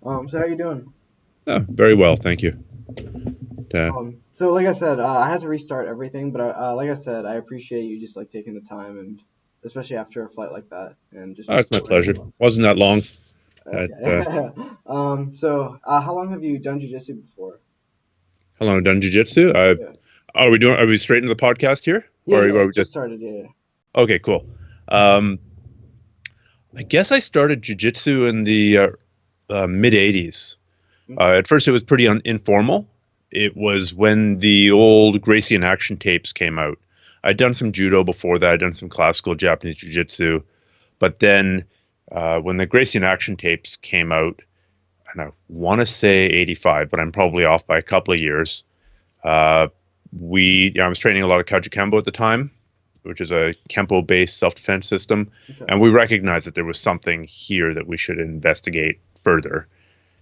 So how you doing? Very well, thank you. Uh, So like I said, I had to restart everything, but like I said, I appreciate you just like taking the time and especially after a flight like that and just it's my recording. pleasure. Wasn't that long. Uh, Okay. How long have you done jiu-jitsu before? how long have I done jiu-jitsu? Yeah. Are we straight into the podcast here? Yeah, Or yeah, are it we just just, started, yeah. okay, cool. Um, I guess I started jiu-jitsu in the mid 80s. Okay. At first it was pretty informal. It was when the old Gracie in Action tapes came out. I'd done some judo before that. I'd done some classical Japanese jiu-jitsu. But then when the Gracie in Action tapes came out, and I want to say 85, but I'm probably off by a couple of years. Uh, I was training a lot of Kaiju Kembo at the time, which is a Kempo-based self-defense system, Okay. and we recognized that there was something here that we should investigate further.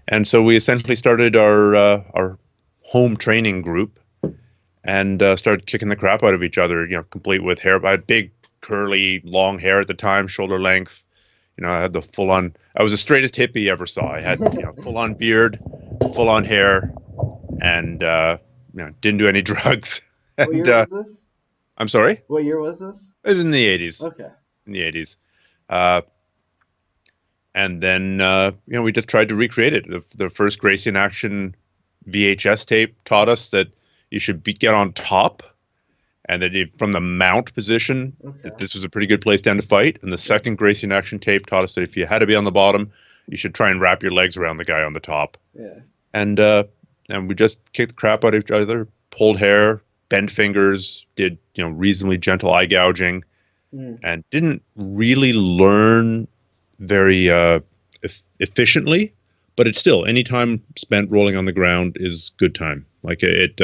And so we essentially started our home training group and started kicking the crap out of each other. Complete with hair. I had big, curly, long hair at the time, shoulder length. I had the full on. I was the straightest hippie you ever saw. I had full on beard, full on hair, and didn't do any drugs. What And year was this? I'm sorry, What year was this? it was in the 80s. Okay. In the 80s, uh, and then we just tried to recreate it. The first Gracie in Action VHS tape taught us that you should get on top, and that from the mount position, that Okay. this was a pretty good place down to fight. And the Yeah. second Gracie in Action tape taught us that if you had to be on the bottom, you should try and wrap your legs around the guy on the top. Yeah. And we just kicked the crap out of each other, pulled hair, bent fingers, did reasonably gentle eye gouging, Mm. and didn't really learn very efficiently. But it's still, any time spent rolling on the ground is good time. Like it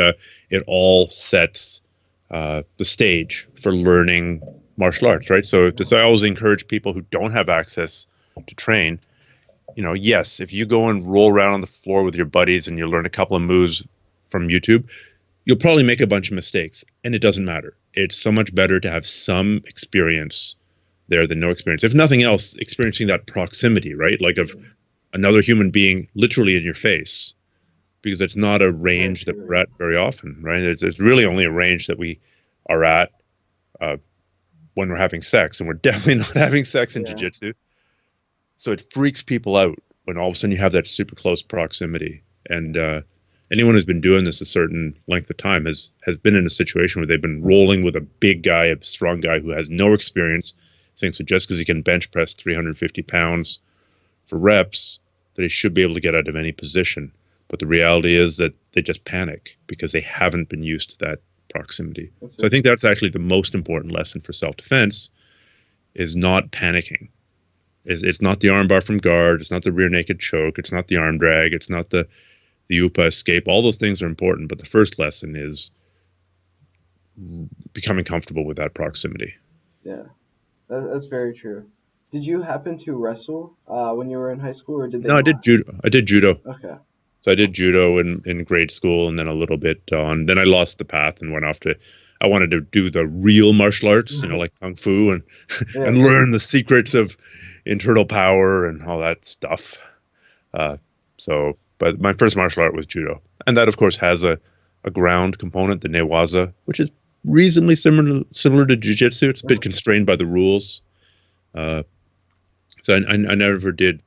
all sets the stage for learning martial arts, right? So I always encourage people who don't have access to train. Yes, if you go and roll around on the floor with your buddies and you learn a couple of moves from YouTube, you'll probably make a bunch of mistakes, and it doesn't matter. It's so much better to have some experience there than no experience. If nothing else, experiencing that proximity, right? Like of another human being literally in your face, because it's not a range that we're at very often, right? It's really only a range that we are at when we're having sex, and we're definitely not having sex in Yeah. jiu-jitsu. So it freaks people out when all of a sudden you have that super close proximity. And anyone who's been doing this a certain length of time has been in a situation where they've been rolling with a big guy, a strong guy who has no experience, thinks that just because he can bench press 350 pounds for reps, that he should be able to get out of any position. But the reality is that they just panic because they haven't been used to that proximity. So I think that's actually the most important lesson for self-defense, is not panicking. It's not the armbar from guard. It's not the rear naked choke. It's not the arm drag. It's not the UPA escape. All those things are important. But the first lesson is becoming comfortable with that proximity. Yeah, that's very true. Did you happen to wrestle when you were in high school, or did they No, I did not? judo. I did judo. Okay. So I did judo in grade school, and then a little bit on. Then I lost the path and went off to. I wanted to do the real martial arts, like kung fu, and Yeah. and learn the secrets of internal power and all that stuff. But my first martial art was judo, and that of course has a ground component, the newaza, which is reasonably similar to jiu-jitsu. It's a bit constrained by the rules. So I never did.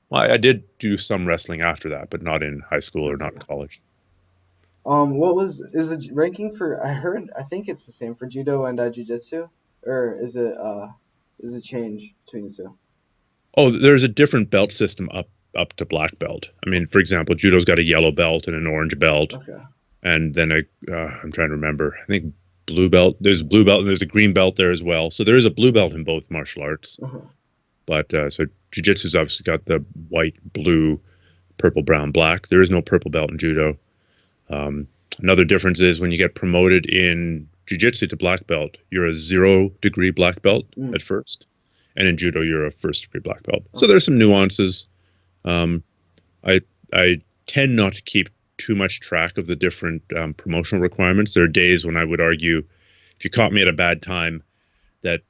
Well, I did do some wrestling after that, but not in high school or not in college. Is the ranking for? I think it's the same for judo and jiu-jitsu, or is it change between the two? Oh, there's a different belt system up to black belt. I mean, for example, judo's got a yellow belt and an orange belt, Okay. and then I'm trying to remember. I think blue belt. There's a blue belt and there's a green belt there as well. So there is a blue belt in both martial arts. Uh-huh. But so jiu-jitsu's obviously got the white, blue, purple, brown, black. There is no purple belt in judo. Another difference is when you get promoted in jiu-jitsu to black belt, you're a 0-degree black belt at first, and in judo you're a first-degree black belt. Okay. So there's some nuances. I tend not to keep too much track of the different promotional requirements. There are days when I would argue, if you caught me at a bad time, that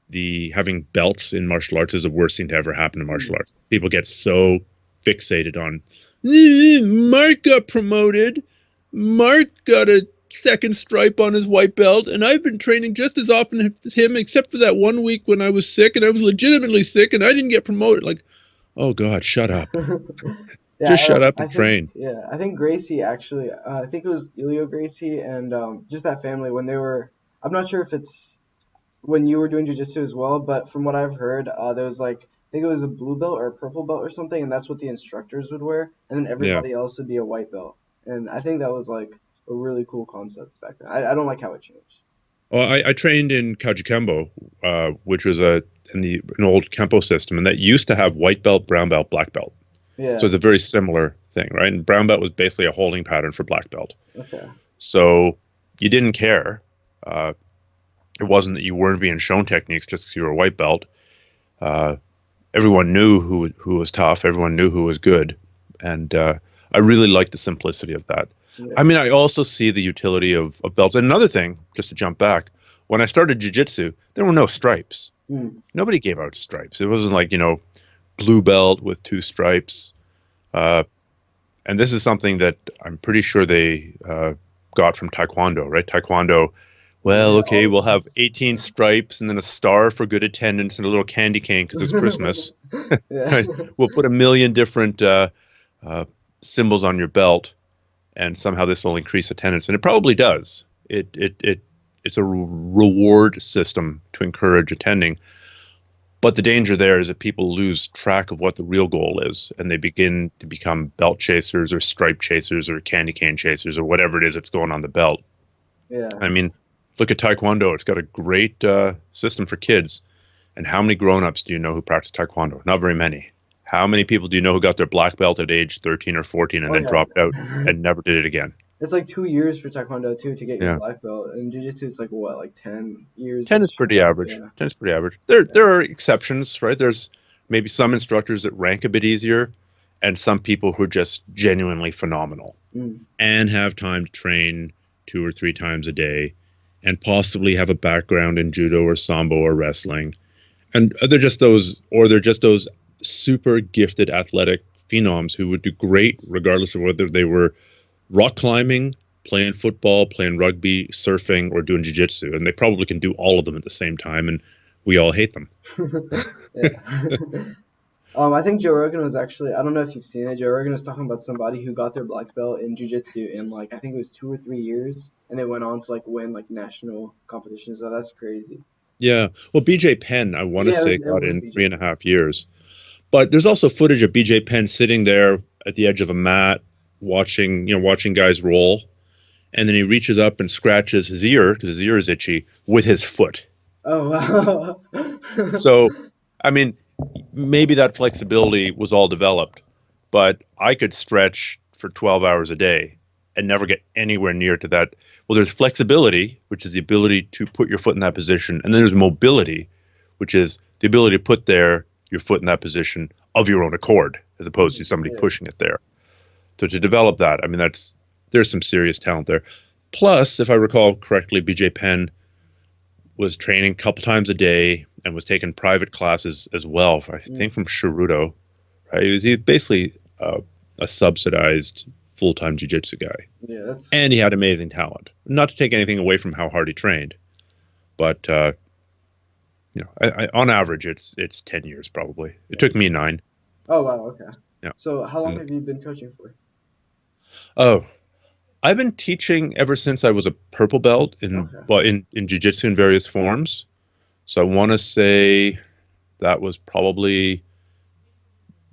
having belts in martial arts is the worst thing to ever happen in martial arts. People get so fixated on Mark got promoted. Mark got a second stripe on his white belt, and I've been training just as often as him, except for that 1 week when I was sick, and I was legitimately sick, and I didn't get promoted. Like, oh God, shut up. Just shut up and train. I think Gracie actually, I think it was Elio Gracie and just that family when they were. I'm not sure if it's when you were doing jiu-jitsu as well, but from what I've heard, there was like I think it was a blue belt or a purple belt or something, and that's what the instructors would wear, and then everybody else would be a white belt. And I think that was like a really cool concept back then. I don't like how it changed. Well, I trained in Kajikembo, which was an old Kempo system, and that used to have white belt, brown belt, black belt. Yeah. So it's a very similar thing, right? And brown belt was basically a holding pattern for black belt. Okay. So you didn't care. It wasn't that you weren't being shown techniques just because you were a white belt. Everyone knew who was tough. Everyone knew who was good. And I really like the simplicity of that. Yeah. I mean, I also see the utility of belts. And another thing, just to jump back, when I started jiu-jitsu, there were no stripes. Nobody gave out stripes. It wasn't like, blue belt with 2 stripes. And this is something that I'm pretty sure they got from Taekwondo, right? Taekwondo, we'll have 18 stripes and then a star for good attendance and a little candy cane because it's Christmas. Right? We'll put 1 million different symbols on your belt, and somehow this will increase attendance. And it probably does. It's a reward system to encourage attending. But the danger there is that people lose track of what the real goal is, and they begin to become belt chasers or stripe chasers or candy cane chasers or whatever it is that's going on the belt. Yeah. I mean, look at Taekwondo. It's got a great system for kids. And how many grown-ups do you know who practice Taekwondo? Not very many. How many people do you know who got their black belt at age 13 or 14 and then dropped out and never did it again? It's like 2 years for Taekwondo too to get your black belt. And Jiu-Jitsu, it's like what, like 10 years? 10 is pretty average. Yeah. 10 is pretty average. There are exceptions, right? There's maybe some instructors that rank a bit easier, and some people who are just genuinely phenomenal and have time to train 2 or 3 times a day, and possibly have a background in judo or sambo or wrestling, and they're just those super gifted athletic phenoms who would do great regardless of whether they were rock climbing, playing football, playing rugby, surfing, or doing jiu-jitsu. And they probably can do all of them at the same time, and we all hate them. I think Joe Rogan was actually, I don't know if you've seen it, Joe Rogan was talking about somebody who got their black belt in jiu-jitsu in like, I think it was 2 or 3 years, and they went on to like win like national competitions. So that's crazy. Yeah. Well, BJ Penn, I want to say, got in BJ. 3.5 years. But there's also footage of BJ Penn sitting there at the edge of a mat, watching guys roll, and then he reaches up and scratches his ear because his ear is itchy with his foot. Oh wow! So, I mean, maybe that flexibility was all developed, but I could stretch for 12 hours a day and never get anywhere near to that. Well, there's flexibility, which is the ability to put your foot in that position, and then there's mobility, which is the ability to put your foot in that position of your own accord, as opposed to somebody pushing it there. So to develop that, I mean, there's some serious talent there. Plus, if I recall correctly, BJ Penn was training a couple times a day and was taking private classes as well, I think from Shirudo. Right? He was basically a subsidized full-time jiu-jitsu guy. Yeah, and he had amazing talent. Not to take anything away from how hard he trained, but on average, it's 10 years probably. It took me 9. Oh wow, okay. Yeah. So how long have you been coaching for? Oh, I've been teaching ever since I was a purple belt in jiu-jitsu in various forms. So I want to say that was probably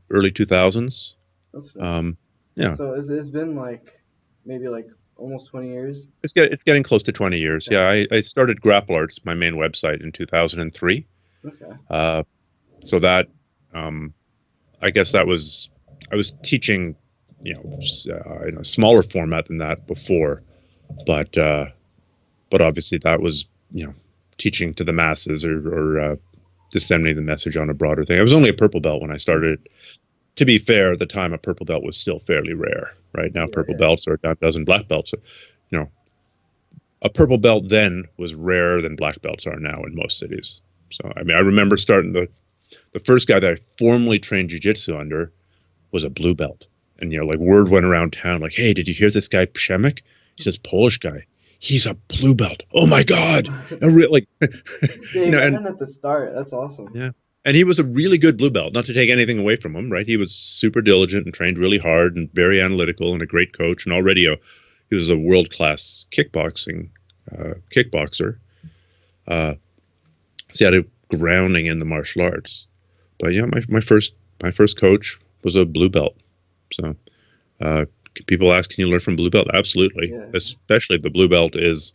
early 2000s. That's fine. Yeah. So it's been like maybe like almost 20 years? It's getting close to 20 years. Yeah, I started Grapple Arts, my main website, in 2003. Okay. So that, I guess I was teaching, in a smaller format than that before, but obviously that was, teaching to the masses or disseminating the message on a broader thing. I was only a purple belt when I started. To be fair, at the time, a purple belt was still fairly rare. Right now, purple belts are a dozen black belts. So, a purple belt then was rarer than black belts are now in most cities. So, I mean, I remember starting the first guy that I formally trained jiu-jitsu under was a blue belt. And, like word went around town, like, hey, did you hear this guy Przemek? He's this Polish guy. He's a blue belt. Oh my God. Like, Yeah, you got and in at the start. That's awesome. yeah. And he was a really good blue belt, not to take anything away from him, right? He was super diligent and trained really hard and very analytical and a great coach. And already he was a world-class kickboxer. So he had a grounding in the martial arts. But yeah, my first coach was a blue belt. So people ask, can you learn from blue belt? Absolutely. Yeah. Especially if the blue belt is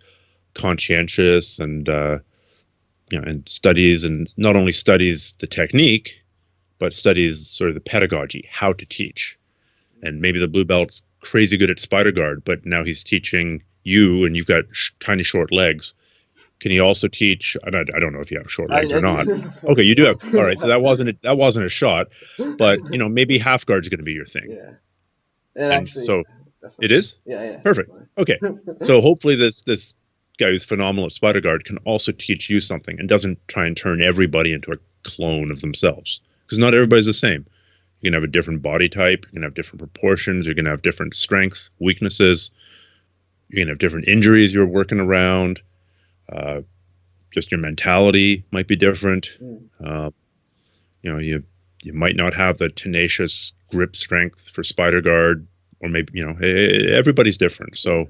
conscientious and and studies, and not only studies the technique, but studies sort of the pedagogy, how to teach. And maybe the blue belt's crazy good at spider guard, but now he's teaching you, and you've got tiny short legs. Can he also teach? I don't know if you have short legs or not. Okay, you do have. All right, so that wasn't a shot, but maybe half guard's going to be your thing. Yeah. And so it is. Yeah. Perfect. Okay, so hopefully this guy who's phenomenal at spider guard can also teach you something and doesn't try and turn everybody into a clone of themselves, because not everybody's the same. You can have a different body type, you can have different proportions, you can have different strengths, weaknesses, you can have different injuries you're working around. Just your mentality might be different. You might not have the tenacious grip strength for spider guard, or maybe everybody's different. So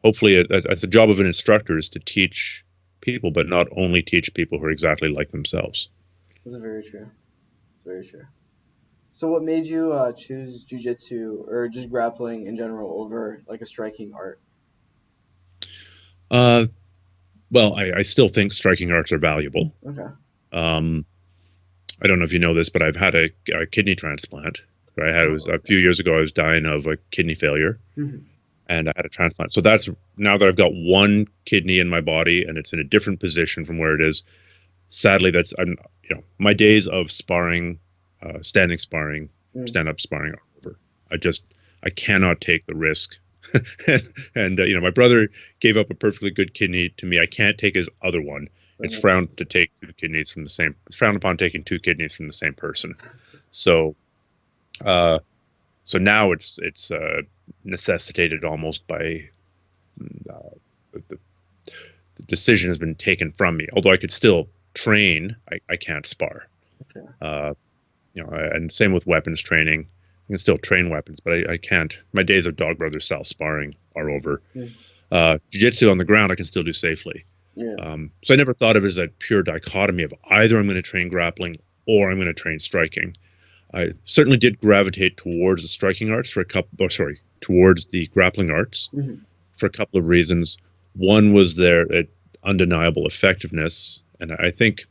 hopefully it's the job of an instructor is to teach people, but not only teach people who are exactly like themselves. That's very true. It's very true. So what made you choose jiu-jitsu or just grappling in general over like a striking art? Well, I still think striking arts are valuable. Okay. I don't know if you know this, but I've had a kidney transplant. A few years ago, I was dying of a kidney failure. Mm-hmm. And I had a transplant. So that's now that I've got one kidney in my body and it's in a different position from where it is. Sadly, my days of sparring, standing sparring, stand-up sparring are over. I cannot take the risk. And my brother gave up a perfectly good kidney to me. I can't take his other one. It's frowned upon taking two kidneys from the same person. So, so now it's necessitated almost by the decision has been taken from me. Although I could still train, I can't spar. Okay. And same with weapons training. I can still train weapons, but I can't. My days of Dog Brother style sparring are over. Jiu-jitsu on the ground, I can still do safely. Yeah. So I never thought of it as a pure dichotomy of either I'm going to train grappling or I'm going to train striking. I certainly did gravitate towards the striking arts towards the grappling arts for a couple of reasons. One was their undeniable effectiveness, and I think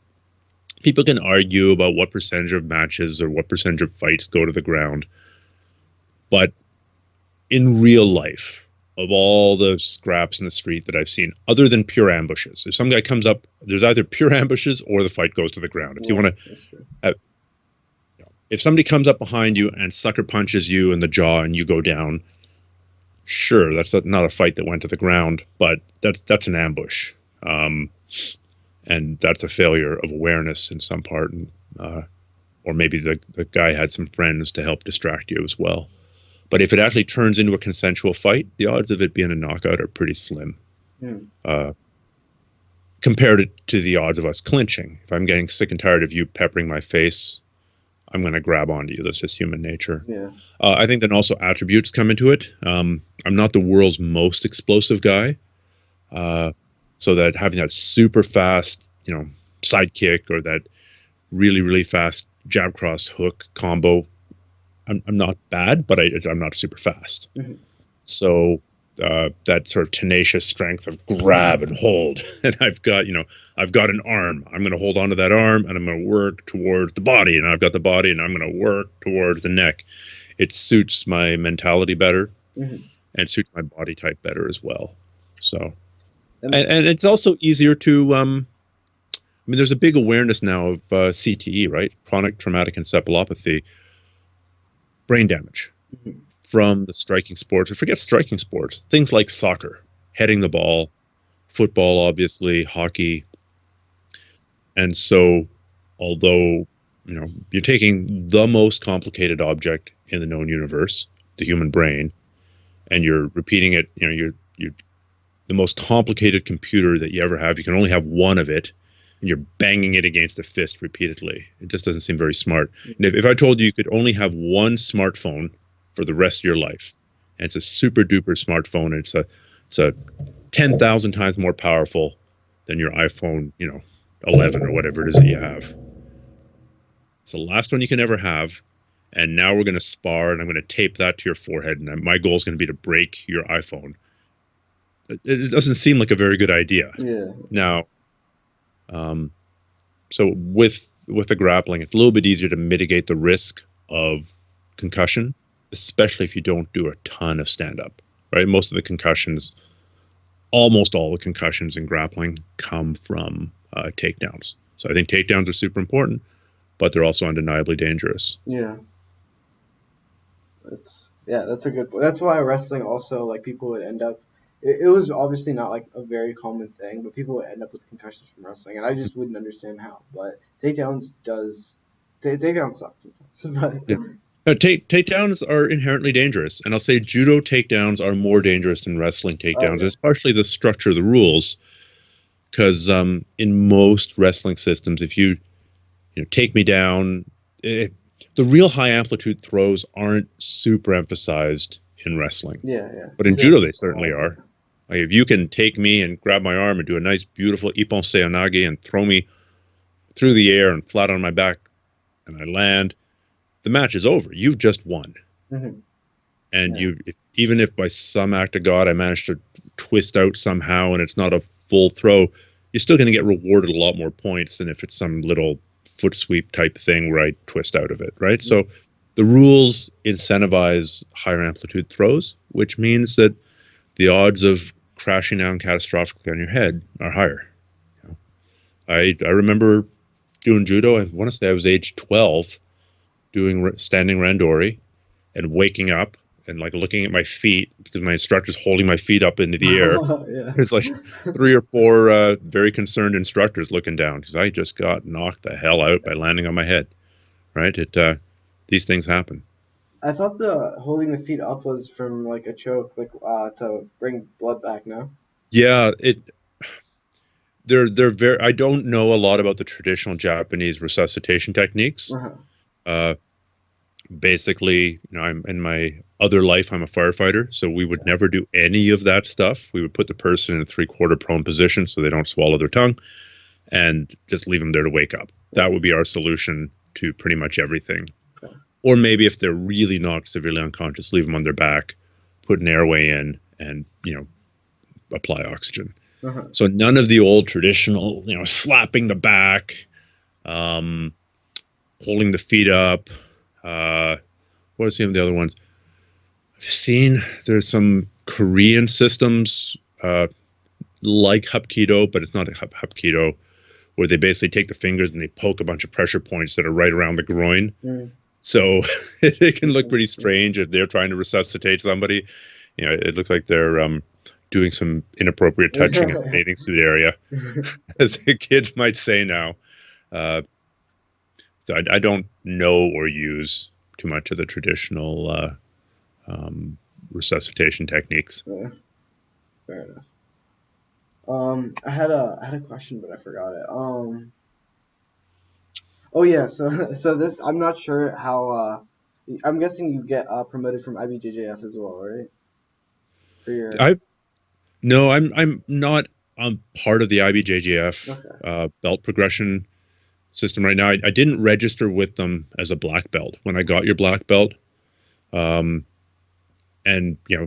people can argue about what percentage of matches or what percentage of fights go to the ground. But in real life, of all the scraps in the street that I've seen, other than pure ambushes, if some guy comes up, there's either pure ambushes or the fight goes to the ground. If you want to, if somebody comes up behind you and sucker punches you in the jaw and you go down, sure, that's not a fight that went to the ground, but that's an ambush. And that's a failure of awareness in some part, or maybe the guy had some friends to help distract you as well. But if it actually turns into a consensual fight, the odds of it being a knockout are pretty slim. Compared to the odds of us clinching. If I'm getting sick and tired of you peppering my face, I'm going to grab onto you. That's just human nature. Yeah. I think then also attributes come into it. I'm not the world's most explosive guy. So that having that super fast, side kick or that really, really fast jab cross hook combo, I'm not bad, but I'm not super fast. So that sort of tenacious strength of grab and hold, and I've got an arm. I'm going to hold onto that arm, and I'm going to work towards the body, and I've got the body, and I'm going to work towards the neck. It suits my mentality better, and suits my body type better as well. So. And it's also easier to, there's a big awareness now of CTE, right? Chronic traumatic encephalopathy, brain damage from the striking sports. Or forget striking sports, things like soccer, heading the ball, football, obviously, hockey. And so, although, you're taking the most complicated object in the known universe, the human brain, and you're repeating it. You're the most complicated computer that you ever have. You can only have one of it, and you're banging it against the fist repeatedly. It just doesn't seem very smart. And if I told you you could only have one smartphone for the rest of your life, and it's a super duper smartphone, and it's a 10,000 times more powerful than your iPhone, 11 or whatever it is that you have. It's the last one you can ever have. And now we're going to spar, and I'm going to tape that to your forehead. And my goal is going to be to break your iPhone. It doesn't seem like a very good idea. Yeah. Now, so with the grappling, it's a little bit easier to mitigate the risk of concussion, especially if you don't do a ton of stand-up, right? Almost all the concussions in grappling come from takedowns. So I think takedowns are super important, but they're also undeniably dangerous. Yeah. That's a good point. That's why wrestling also, like, people would end up, it was obviously not like a very common thing, but people would end up with concussions from wrestling, and I just wouldn't understand how. But takedowns suck sometimes. But Yeah. Takedowns are inherently dangerous, and I'll say judo takedowns are more dangerous than wrestling takedowns. Okay. It's partially the structure of the rules, because in most wrestling systems, if you take me down, the real high amplitude throws aren't super emphasized in wrestling. Yeah. But in judo, they certainly are. Like, if you can take me and grab my arm and do a nice, beautiful ippon seonage and throw me through the air and flat on my back, and I land, the match is over. You've just won. Mm-hmm. And even if by some act of God I managed to twist out somehow and it's not a full throw, you're still going to get rewarded a lot more points than if it's some little foot sweep type thing where I twist out of it, right? Mm-hmm. So the rules incentivize higher amplitude throws, which means that the odds of crashing down catastrophically on your head are higher. I remember doing judo. I want to say I was age 12, doing standing randori, and waking up and like looking at my feet because my instructor's holding my feet up into the air. Yeah. There's like 3 or 4 very concerned instructors looking down because I just got knocked the hell out by landing on my head. Right? These things happen. I thought the holding the feet up was from like a choke, like to bring blood back. No. Yeah, they're very. I don't know a lot about the traditional Japanese resuscitation techniques. Uh-huh. Basically, I'm in my other life, I'm a firefighter, so we would never do any of that stuff. We would put the person in a 3/4 prone position so they don't swallow their tongue, and just leave them there to wake up. That would be our solution to pretty much everything. Okay. Or maybe if they're really knocked severely unconscious, leave them on their back, put an airway in, and apply oxygen. Uh-huh. So none of the old traditional, slapping the back, holding the feet up. What are some of the other ones I've seen? There's some Korean systems like Hapkido, but it's not a Hapkido, where they basically take the fingers and they poke a bunch of pressure points that are right around the groin. Mm. So it can look pretty strange if they're trying to resuscitate somebody. It looks like they're doing some inappropriate touching in the bathing suit area, as the kids might say now. So I don't know or use too much of the traditional resuscitation techniques. Yeah. Fair enough. I had a question, but I forgot it. Oh yeah. So this, I'm not sure how. I'm guessing you get promoted from IBJJF as well, right? For your. No, I'm not part of the IBJJF belt progression system right now. I didn't register with them as a black belt when I got your black belt. And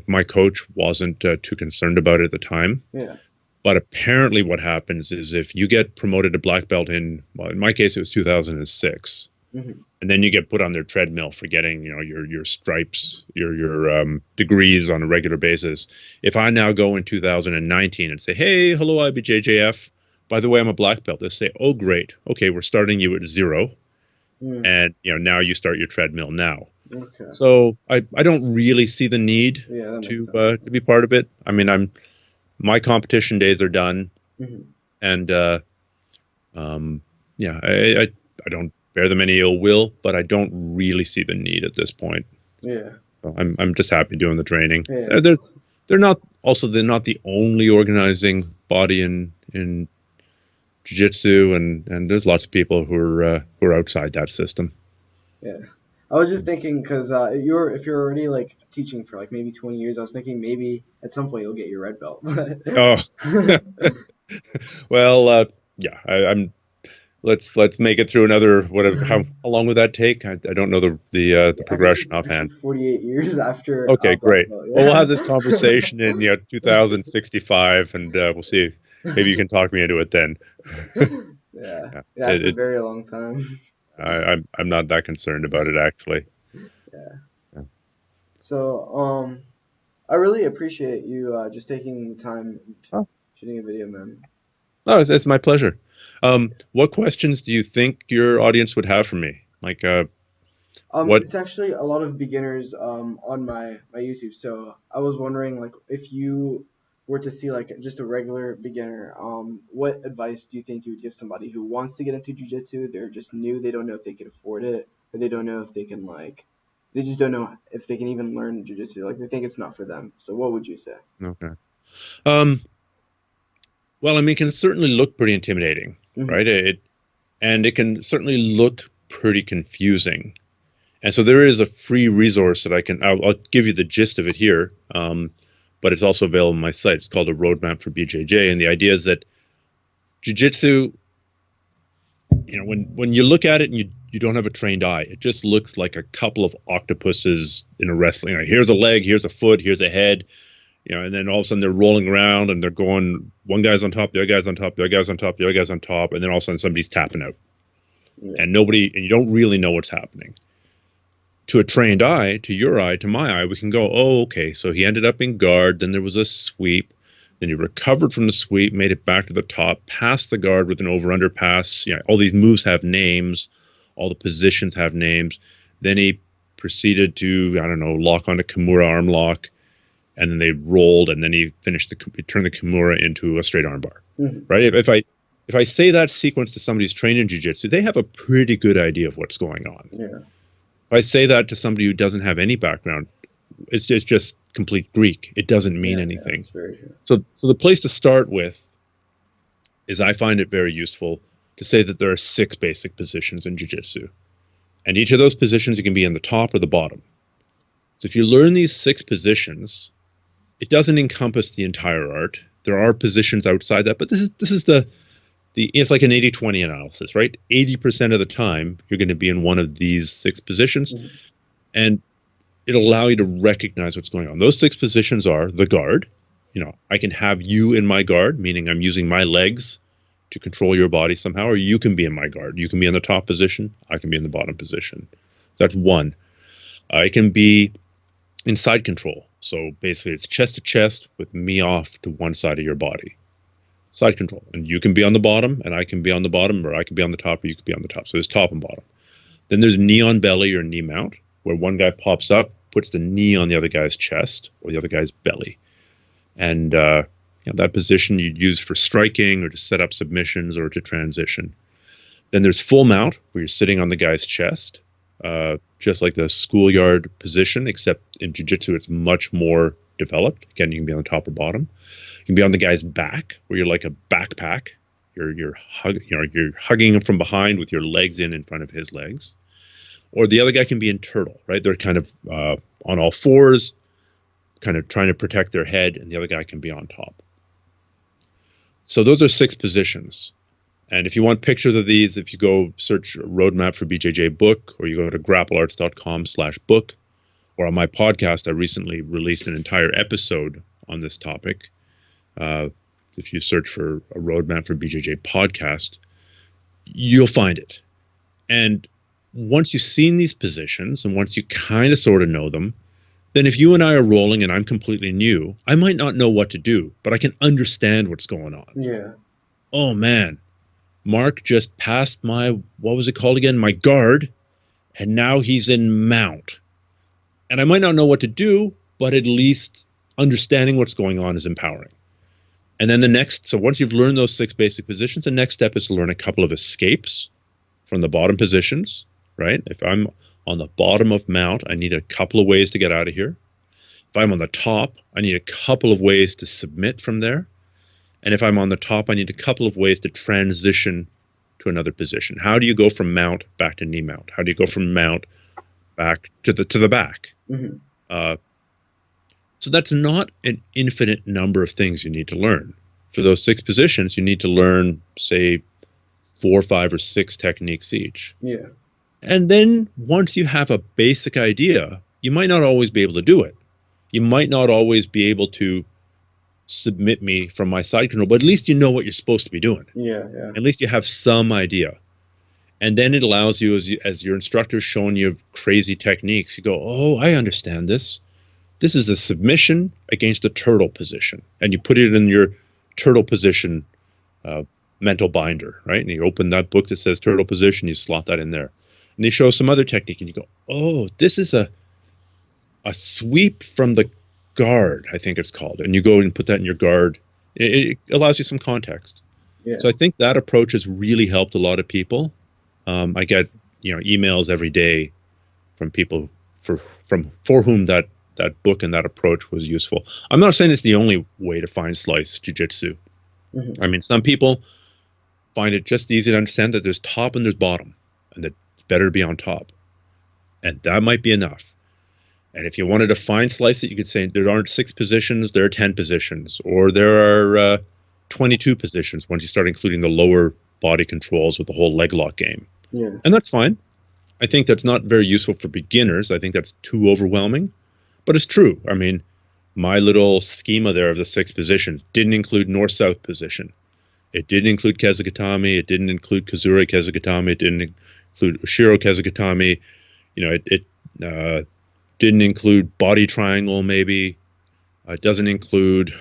my coach wasn't too concerned about it at the time. Yeah. But apparently what happens is if you get promoted to black belt in my case, it was 2006. Mm-hmm. And then you get put on their treadmill for getting, your stripes, your degrees on a regular basis. If I now go in 2019 and say, hey, hello, IBJJF, by the way, I'm a black belt, they say, oh, great. Okay, we're starting you at 0. Mm. And, now you start your treadmill now. Okay. So I don't really see the need to be part of it. I mean, my competition days are done. Mm-hmm. And, I don't bear them any ill will, but I don't really see the need at this point. Yeah. So I'm just happy doing the training. Yeah. They're not the only organizing body in jiu-jitsu, and there's lots of people who are outside that system. Yeah. I was just thinking because if you're already like teaching for like maybe 20 years, I was thinking maybe at some point you'll get your red belt. Oh, well, yeah. I'm let's make it through another whatever. How long would that take? I don't know the I think progression it's actually offhand. 48 years after Okay, black great. belt. Well, we'll Yeah. have this conversation in 2065, and we'll see. Maybe you can talk me into it then. Yeah. Yeah, Yeah, it's a very long time. I'm not that concerned about it actually. Yeah. Yeah. So, I really appreciate you just taking the time and Oh, shooting a video, man. no, it's my pleasure. What questions do you think your audience would have for me? Like, what? It's actually a lot of beginners on my YouTube. So I was wondering like if you were to see like just a regular beginner, what advice do you think you would give somebody who wants to get into jiu-jitsu? They're just new, they don't know if they could afford it, or they don't know if they can they just don't know if they can even learn jiu-jitsu. Like they think it's not for them. So what would you say? Okay. Um, well, I mean, it can certainly look pretty intimidating, Mm-hmm. right? And it can certainly look pretty confusing. And so there is a free resource that I'll give you the gist of it here, but it's also available on my site. It's called a roadmap for BJJ. And the idea is that jiu-jitsu, when you look at it and you don't have a trained eye, it just looks like a couple of octopuses in a wrestling. Like, here's a leg, here's a foot, here's a head, and then all of a sudden they're rolling around and they're going, one guy's on top, the other guy's on top, the other guy's on top, the other guy's on top, and then all of a sudden somebody's tapping out. Yeah. And you don't really know what's happening. To a trained eye, to your eye, to my eye, we can go, oh, okay, so he ended up in guard, then there was a sweep, then he recovered from the sweep, made it back to the top, passed the guard with an over-under pass. All these moves have names, all the positions have names. Then he proceeded to, I don't know, lock on a Kimura arm lock, and then they rolled, and then he turned the Kimura into a straight arm bar. Mm-hmm. Right? If I say that sequence to somebody who's trained in jiu-jitsu, they have a pretty good idea of what's going on. Yeah. If I say that to somebody who doesn't have any background, it's just complete Greek. It doesn't mean anything. That's very true. So the place to start with is, I find it very useful to say that there are 6 basic positions in jiu-jitsu. And each of those positions, you can be in the top or the bottom. So if you learn these 6 positions, it doesn't encompass the entire art. There are positions outside that, but this is it's like an 80-20 analysis, right? 80% of the time, you're going to be in one of these 6 positions, Mm-hmm. and it'll allow you to recognize what's going on. Those 6 positions are the guard. I can have you in my guard, meaning I'm using my legs to control your body somehow, or you can be in my guard. You can be in the top position. I can be in the bottom position. So that's one. It can be in side control. So basically, it's chest to chest with me off to one side of your body. Side control. And you can be on the bottom, and I can be on the bottom, or I can be on the top, or you can be on the top. So there's top and bottom. Then there's knee on belly or knee mount, where one guy pops up, puts the knee on the other guy's chest or the other guy's belly. And that position you'd use for striking or to set up submissions or to transition. Then there's full mount, where you're sitting on the guy's chest, just like the schoolyard position, except in jiu-jitsu it's much more developed. Again, you can be on the top or bottom. You can be on the guy's back, where you're like a backpack. You're hugging him from behind with your legs in front of his legs. Or the other guy can be in turtle, right? They're kind of on all fours, kind of trying to protect their head, and the other guy can be on top. So those are 6 positions. And if you want pictures of these, if you go search Roadmap for BJJ book, or you go to grapplearts.com/book, or on my podcast, I recently released an entire episode on this topic. If you search for a Roadmap for BJJ podcast, you'll find it. And once you've seen these positions, and once you kind of sort of know them, then if you and I are rolling and I'm completely new, I might not know what to do, but I can understand what's going on. Yeah. Oh, man. Mark just passed what was it called again? My guard, and now he's in mount. And I might not know what to do, but at least understanding what's going on is empowering. And then so once you've learned those 6 basic positions, the next step is to learn a couple of escapes from the bottom positions, right? If I'm on the bottom of mount, I need a couple of ways to get out of here. If I'm on the top, I need a couple of ways to submit from there. And if I'm on the top, I need a couple of ways to transition to another position. How do you go from mount back to knee mount? How do you go from mount back to the back? So that's not an infinite number of things you need to learn. For those 6 positions, you need to learn, say, 4, 5, or 6 techniques each. Yeah. And then once you have a basic idea, you might not always be able to do it. You might not always be able to submit me from my side control, but at least you know what you're supposed to be doing. Yeah. At least you have some idea. And then it allows you, as your instructor's showing you crazy techniques, you go, oh, I understand this. This is a submission against a turtle position. And you put it in your turtle position mental binder, right? And you open that book that says turtle position, you slot that in there. And they show some other technique, and you go, oh, this is a sweep from the guard, I think it's called. And you go and put that in your guard. It allows you some context. Yeah. So I think that approach has really helped a lot of people. I get emails every day from people for whom that book and that approach was useful. I'm not saying it's the only way to find slice jiu-jitsu. I mean, some people find it just easy to understand that there's top and there's bottom, and that it's better to be on top. And that might be enough. And if you wanted to find slice it, you could say there aren't 6 positions, there are 10 positions, or there are 22 positions once you start including the lower body controls with the whole leg lock game. Yeah. And that's fine. I think that's not very useful for beginners. I think that's too overwhelming. But it's true. I mean, my little schema there of the 6 positions didn't include north-south position. It didn't include Kezugatami. It didn't include Kazure Kezugatami. It didn't include Ushiro Kezugatami. It didn't include body triangle, maybe. It doesn't include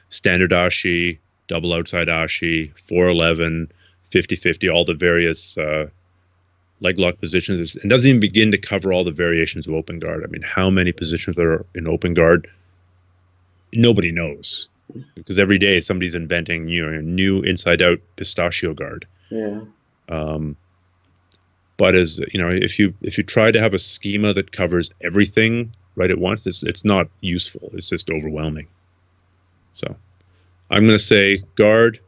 standard ashi, double outside ashi, 411, 50-50, all the various leg lock positions. It doesn't even begin to cover all the variations of open guard. I mean, how many positions there are in open guard? Nobody knows, because every day somebody's inventing a new inside-out pistachio guard. Yeah. But if you try to have a schema that covers everything right at once, it's not useful. It's just overwhelming. So I'm going to say guard,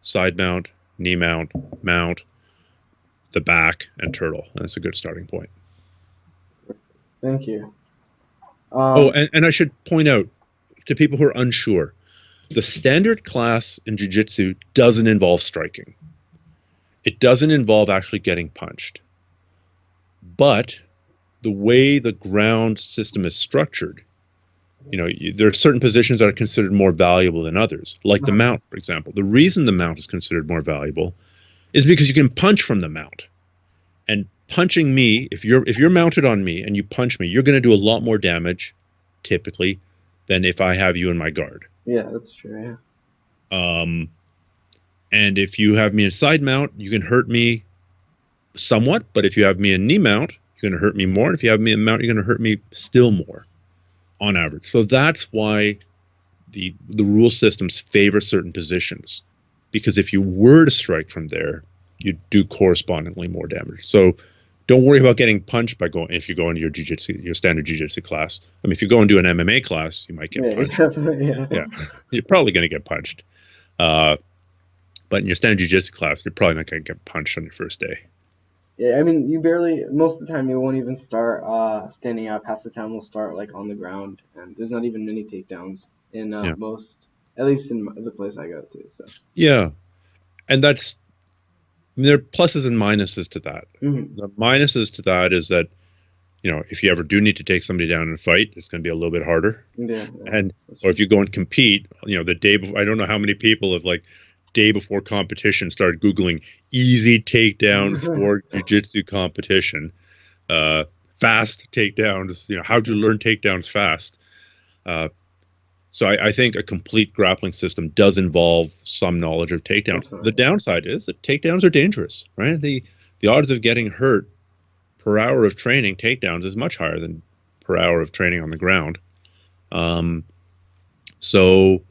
side mount, knee mount, mount, the back, and turtle. That's a good starting point. Thank you. And I should point out to people who are unsure, the standard class in jiu-jitsu doesn't involve striking. It doesn't involve actually getting punched. But the way the ground system is structured, there are certain positions that are considered more valuable than others, like the mount, for example. The reason the mount is considered more valuable is because you can punch from the mount. And punching me, if you're mounted on me and you punch me, you're going to do a lot more damage, typically, than if I have you in my guard. Yeah, that's true. Yeah. And if you have me in side mount, you can hurt me somewhat. But if you have me in knee mount, you're going to hurt me more. And if you have me in mount, you're going to hurt me still more, on average. So that's why the rule systems favor certain positions, because if you were to strike from there, you do correspondingly more damage. So don't worry about getting punched if you go into your standard jiu-jitsu class. I mean, if you go and do an MMA class, you might get punched. Yeah, you're probably going to get punched. But in your standard jiu-jitsu class, you're probably not going to get punched on your first day. Yeah, I mean, most of the time you won't even start standing up. Half the time we'll start on the ground, and there's not even many takedowns in most, at least in the place I go to. So yeah, and there are pluses and minuses to that. Mm-hmm. The minuses to that is that, if you ever do need to take somebody down in a fight, it's going to be a little bit harder. Yeah, or if you go and compete, the day before, I don't know how many people have day before competition started Googling easy takedowns for jiu-jitsu competition, fast takedowns, how to learn takedowns fast. So I think a complete grappling system does involve some knowledge of takedowns. Definitely. The downside is that takedowns are dangerous, right? The odds of getting hurt per hour of training takedowns is much higher than per hour of training on the ground. So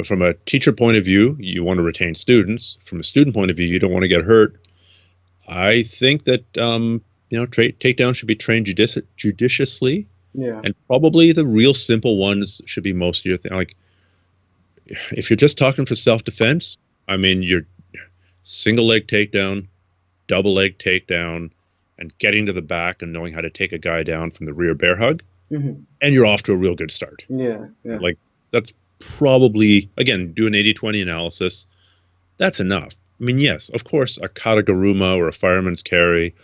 from a teacher point of view, you want to retain students. From a student point of view, you don't want to get hurt. I think that takedowns should be trained judiciously, Yeah. and probably the real simple ones should be most of your thing. Like if you're just talking for self-defense, I mean, you're single leg takedown, double leg takedown, and getting to the back and knowing how to take a guy down from the rear bear hug, Hmm. and you're off to a real good start. Yeah. Yeah. Like that's probably, again, do an 80-20 analysis. That's enough. I mean, yes, of course, a kataguruma or a fireman's carry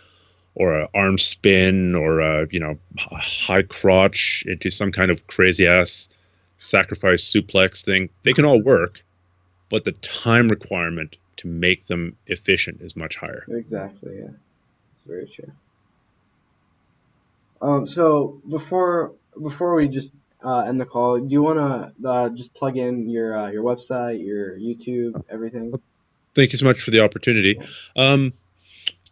or an arm spin or a high crotch into some kind of crazy ass sacrifice suplex thing, they can all work, but the time requirement to make them efficient is much higher. Exactly. Yeah. That's very true. So before we just end the call, do you want to just plug in your website, your YouTube, everything? Thank you so much for the opportunity.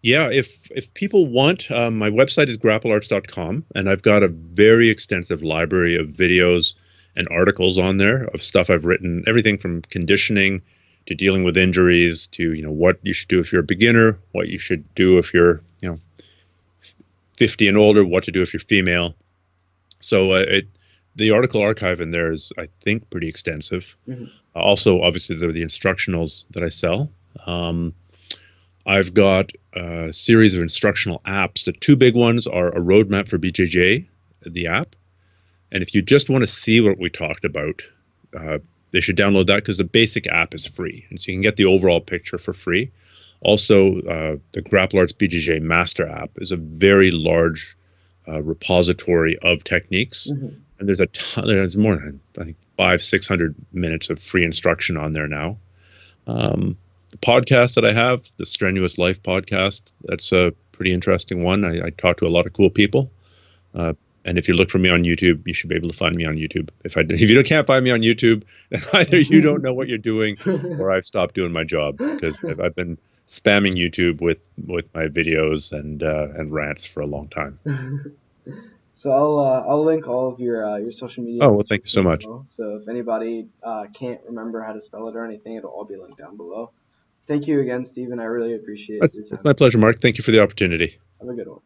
Yeah, if people want, my website is grapplearts.com, and I've got a very extensive library of videos and articles on there of stuff I've written, everything from conditioning to dealing with injuries to what you should do if you're a beginner, what you should do if you're 50 and older, what to do if you're female. So the article archive in there is, I think, pretty extensive. Mm-hmm. Also, obviously, there are the instructionals that I sell. I've got a series of instructional apps. The two big ones are a roadmap for BJJ, the app. And if you just want to see what we talked about, they should download that because the basic app is free. And so you can get the overall picture for free. Also, the Grapple Arts BJJ Master app is a very large repository of techniques. Mm-hmm. And there's more than, I think, 500-600 minutes of free instruction on there now. The podcast that I have, the Strenuous Life podcast, that's a pretty interesting one. I talk to a lot of cool people. And if you look for me on YouTube, you should be able to find me on YouTube. If you can't find me on YouTube, then either you don't know what you're doing or I've stopped doing my job, because I've been spamming YouTube with my videos and rants for a long time. So I'll link all of your social media. Oh, well, thank you so much. Well. So if anybody can't remember how to spell it or anything, it'll all be linked down below. Thank you again, Stephen. I really appreciate your time. It's my pleasure, Mark. Thank you for the opportunity. Have a good one.